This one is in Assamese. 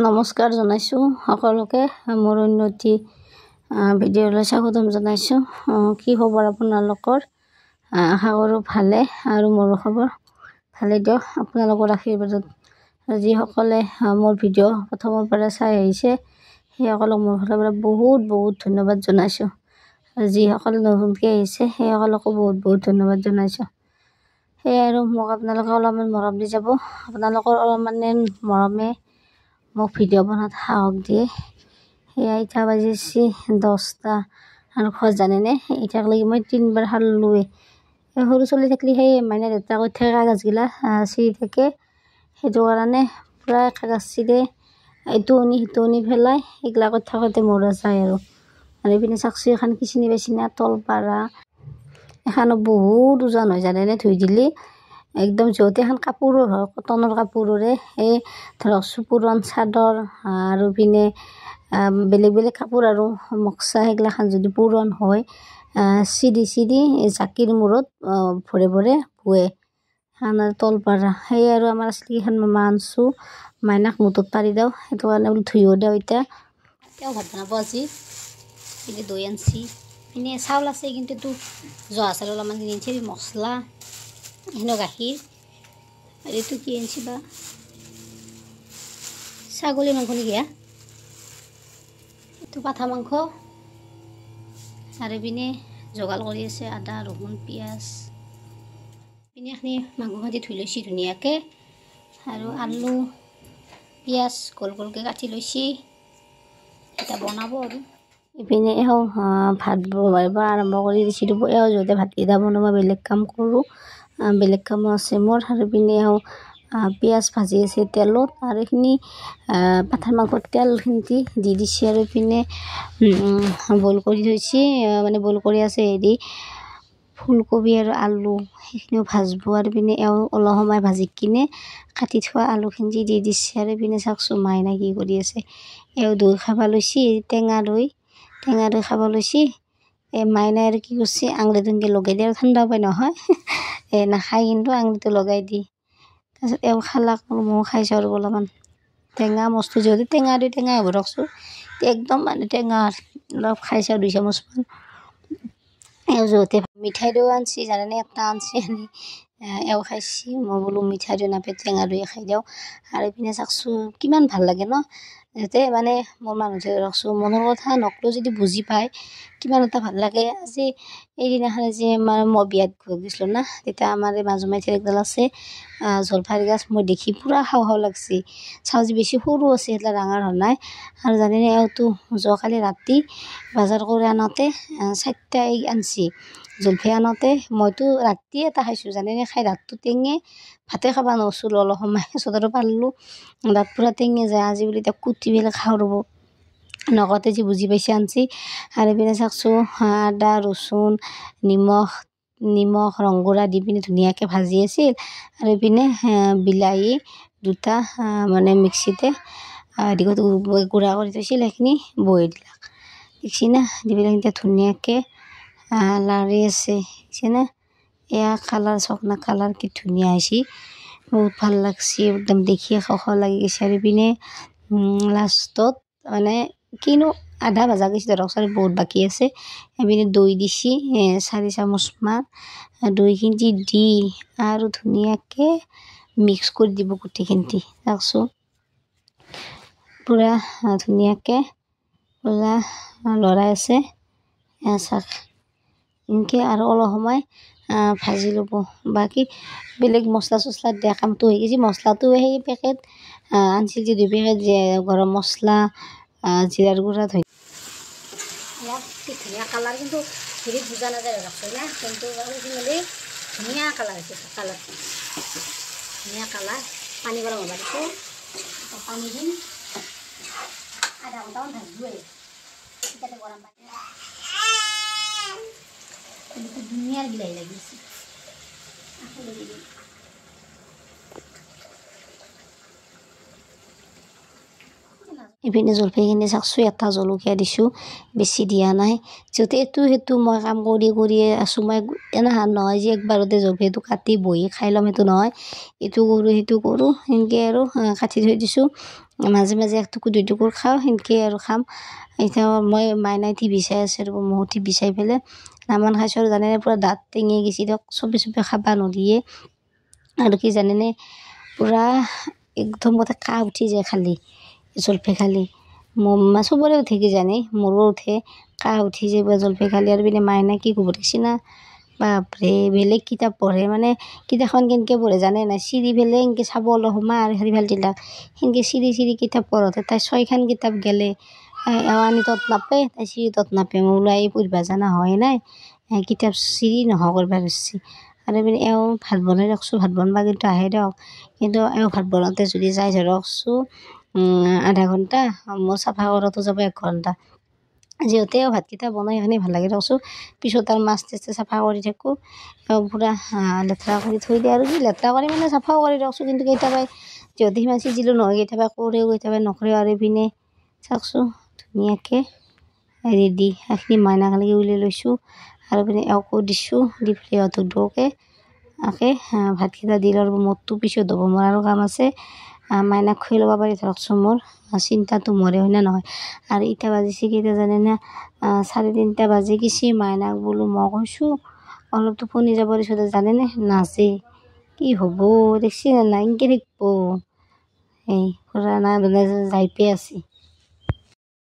নমস্কাৰ জনাইছোঁ সকলোকে মোৰ উন্নতি ভিডিঅ'লৈ স্বাগতম জনাইছোঁ। কি খবৰ আপোনালোকৰ? আশা কৰোঁ ভালে আৰু মোৰো খবৰ ভালে দিয়ক। আপোনালোকৰ আশীৰ্বাদত যিসকলে মোৰ ভিডিঅ' প্ৰথমৰ পৰা চাই আহিছে সেইসকলক মোৰ ফালৰ পৰা বহুত বহুত ধন্যবাদ জনাইছোঁ। আৰু যিসকলে নতুনকৈ আহিছে সেইসকলকো বহুত বহুত ধন্যবাদ জনাইছোঁ। সেয়াই আৰু মোক আপোনালোকে অলপমান মৰম দি যাব। আপোনালোকৰ অলপমানে মৰমে মোক ভিডিঅ' বনাত সাহস দিয়ে। সেয়া এতিয়া বাজিছে 10টা আৰু খোজ জানেনে এতিয়ালৈকে মই 3বাৰ সাৰলোৱে। সৰু চলি থাকিলে সেই মাইনা দেউতা কৈ থাকে কাগজগিলা চিৰি থাকে, সেইটো কাৰণে প্ৰায় কাগজ চিৰে এইটো আনি সিটো আনি পেলাই সেইগিলা কৰি থাকোঁতে মৰা যায় আৰু এইপিনে চাকচি এখন কি চিনি পাইছি না তলপাৰা এখানো বহুত ওজন হয় জানেনে। ধুই দিলি একদম য'তে এখন কাপোৰৰ হয় কটনৰ কাপোৰৰে এই ধৰক পুৰণ চাদৰ আৰু পিনে বেলেগ বেলেগ কাপোৰ আৰু মক্সা সেইগিলাখান যদি পুৰণ হয় চিৰি চিৰি জাকিৰ মূৰত ভৰে ভৰে বুৱে খান তলপাৰা। সেয়ে আৰু আমাৰ আছিলে কেইখন মামা আনছোঁ মাইনাক মুঠত পাৰি দিওঁ, সেইটো কাৰণে বোলো ধুইও দিওঁ। এতিয়া তেওঁ ভাত বনাব আজি পিনে দৈ আনছি পিনে চাউল আছে, কিন্তু তো জহা চাউল অলপমান কিনি আনছি, মছলা এনে গাখীৰ আৰু এইটো কি আনছি বা ছাগলী মাংস নেকি এইটো পাঠা মাংস। আৰু পিনে যোগাৰ কৰি আছে আদা ৰহুন পিঁয়াজ। পিনে এখিনি মাংসখিনি ধুই লৈছি ধুনীয়াকৈ আৰু আলু পিঁয়াজ গোল গোলকৈ কাটি লৈছি এতিয়া বনাব। আৰু ইপিনে এওঁ ভাত বনাব আৰম্ভ কৰি দিছিলোঁ। এওঁ য'তে ভাতকেইটা বনাব বেলেগ কাম কৰোঁ, বেলেগ কামো আছে মোৰ। আৰু পিনে এওঁ পিঁয়াজ ভাজি আছে তেলত আৰু এইখিনি পাঠাৰ মাংসৰ তেলখিনি দি দিছে আৰু ইপিনে বইল কৰি থৈছে, মানে বইল কৰি আছে হেৰি ফুলকবি আৰু আলু সেইখিনিও ভাজব। আৰু পিনে এওঁ অলপ সময় ভাজি কিনে কাটি থোৱা আলুখিনি দি দিছে। আৰু পিনে চাওকচোন মাইনা কি কৰি আছে, এওঁ দৈ খাব লৈছি, টেঙা দৈ খাব লৈছি। মাইনাই আৰু কি কৰিছে আঙুলিটো এনেকৈ লগাই দিয়ে, আৰু ঠাণ্ডা পায় নহয় নাখায় কিন্তু আঙুলিটো লগাই দি। তাৰপিছত এওঁ খালাক ময়ো খাইছোঁ আৰু অলপমান টেঙা মস্তি যিহেতু টেঙা হ'ব ৰখছোঁ একদম মানে টেঙা অলপ খাইছে আৰু 2 চামুচমান। এওঁ য'তে মিঠাই দৈও আনছি জানেনে, এটা আনছি আনি এওঁ খাইছি, মই বোলো মিঠাই দৈ নাপায় টেঙা দৈয়ে খাই দিওঁ। আৰু এইপিনে চাওকচোন কিমান ভাল লাগে ন, যাতে মানে মোৰ মানুহটোৱে ৰখছোঁ মনৰ কথা নকলেও যদি বুজি পায় কিমান এটা ভাল লাগে। আজি এইদিনাখনে যে মই বিয়াত গৈছিলোঁ না, তেতিয়া আমাৰ এই মাজু মাইথিৰ একডাল আছে জলফাই গছ, মই দেখি পূৰা খাওঁ খাওঁ লাগছি। চাওঁ যে বেছি সৰু আছে সেইবিলাক ডাঙৰ হোৱা নাই। আৰু জানেনে এওঁতো যোৱাকালি ৰাতি বজাৰ কৰি আনোতে 4টা আনছি জলফাই আনোতে মইতো ৰাতি এটা খাইছোঁ জানেনে। খাই দাঁতটো টেঙে ভাতে খাব নোৱাৰছিলোঁ অলপ সময়, পিছত আৰু পাৰলোঁ দাঁত পূৰা টেঙে যায়। আজি বুলি এতিয়া কুটি পেলাই খাওঁ ৰ'ব নকওঁতে যি বুজি পাইছে আনছি। আৰু পিনে চাওকচোন আদা ৰচুন নিমখ ৰংগুড়া দি পিনে ধুনীয়াকৈ ভাজি আছিল। আৰু ইপিনে বিলাহী 2টা মানে মিক্সিতে গুড়া কৰি থৈছিল, সেইখিনি বহি দিলাক দেখিছি না, দি পেলাই এতিয়া ধুনীয়াকৈ লাৰি আছে দেখিছে না। এয়া কালাৰ চাওক না, কালাৰ কি ধুনীয়া হৈছে, বহুত ভাল লাগছি একদম দেখিয়ে খাওঁ খাওঁ লাগি গৈছে। আৰু ইপিনে লাষ্টত মানে কিনো আধা ভাজা গৈছে ধৰকচোন বহুত বাকী আছে। এইপিনে দৈ দিছি 4 চামুচমান, দৈখিনি দি আৰু ধুনীয়াকৈ মিক্স কৰি দিব গোটেইখিনি। চাওকচোন পূৰা ধুনীয়াকৈ পূৰা লৰাই আছে চাক এনেকৈ আৰু অলপ সময় ভাজি ল'ব। বাকী বেলেগ মছলা চছলা দিয়া কামটো হৈ গৈছে। মছলাটো সেই পেকেট আনছিল যে 2 পেকেট যে গৰম মছলা জিৰাৰ গুড়া কি ধুনীয়া কালাৰ, কিন্তু হেৰিত বুজা নাযায় ৰাখছে না, কিন্তু ধুনীয়া কালাৰ হৈছে। কালাৰটো ধুনীয়া কালাৰ। পানী গৰম হ'ব দিছোঁ, পানী দিম আধা ঘণ্টামান ভাজবোৱে তাতে গৰম পানী ধুনীয়াৰ বিলাহী লাগিছে। ইপিনে জলফাইখিনি চাওকচোন এটা জলকীয়া দিছোঁ, বেছি দিয়া নাই, যিহেতু এইটো সেইটো মই কাম কৰিয়ে আছোঁ। মই এনেহান নহয় যে একবাৰতে জলফাইটো কাটি বহি খাই ল'ম, সেইটো নহয়, এইটো কৰোঁ সেইটো কৰোঁ সেনেকৈ আৰু কাটি থৈ দিছোঁ। মাজে মাজে এক টুকুৰ 2 টুকুৰ খাওঁ সেনেকৈ আৰু খাম। এতিয়া মই মাইনাই টিভি চাই আছে আৰু ময়ো টিভি চাই পেলাই নামান খাইছোঁ আৰু জানেনে পূৰা দাঁত টেঙি গেছি দিয়ক, চবে খাব নদিয়ে। আৰু কি জানেনে পূৰা একদম গোটেই কাহ উঠি যায় খালি, জলফাই খালি চবৰে উঠে কিজানি, মোৰো উঠে, কাহ উঠি যায় পূৰা জলফাই খালি। আৰু পিনে মাইনা কি ক'ব দেখছি না, বাপৰে বেলেগ কিতাপ পঢ়ে, মানে কিতাপখন কেনেকৈ পঢ়ে জানে নাই, চিৰি পেলাই এনেকৈ চাব অলপ সময় আৰু হেৰি ভালটিলাক সেনেকৈ চিৰি কিতাপ পঢ়োঁতে তাই 6খান কিতাপ গেলে, এৱানি তত নাপে, তাই চিৰি তত নাপে। মই ওলাই পঢ়িবা জানা হয় নাই, কিতাপ চিৰি নোহোৱা কৰিব ধৰিছে। আৰু পিনে এওঁ ভাত বনাই ৰাখছোঁ, ভাত বনাব কিন্তু আহে দিয়ক, কিন্তু এওঁ ভাত বনাওঁতে যদি যাই ধৰকচোন আধা ঘণ্টা, মোৰ চাফা কৰাতো যাব 1 ঘণ্টা। যিহেতু এওঁ ভাতকেইটা বনাই এখানি ভাল লাগে ধৰকচোন, পিছত আৰু মাছ টেষ্ট চাফা কৰি থাকোঁ, এওঁ পূৰা লেতেৰা কৰি থৈ দিয়ে। আৰু কি লেতেৰা কৰি মানে চাফাও কৰি দিয়কচোন, কিন্তু কেতিয়াবা যিহেতু সিমান চিজিলো নহয়, কেতিয়াবা কৰেও কেতিয়াবা নকৰেও। আৰু পিনে চাওকচোন ধুনীয়াকৈ ৰেডি, সেইখিনি মাইনাক উলিয়াই লৈছোঁ। আৰু পিনে এওঁকো দিছোঁ, দি পেলাই ইহঁতক দুয়োকে ভাতকেইটা দি আৰু মোৰতো পিছত হ'ব, মোৰ আৰু কাম আছে। মাইনাক খুৱাই ল'ব পাৰি ধৰকচোন, মোৰ চিন্তাটো মৰে হয় নে নহয়। আৰু এতিয়া বাজিছে কেইটা জানেনে, 3:30 বাজি গৈছে। মাইনাক বোলো মই কৈছোঁ অলপ টোপনি যাব দিছোঁ, জানেনে নাচে, কি হ'ব দেখছি নে নাই, এনেকৈ থাকিব এই পূৰা না যাই পাই আছে।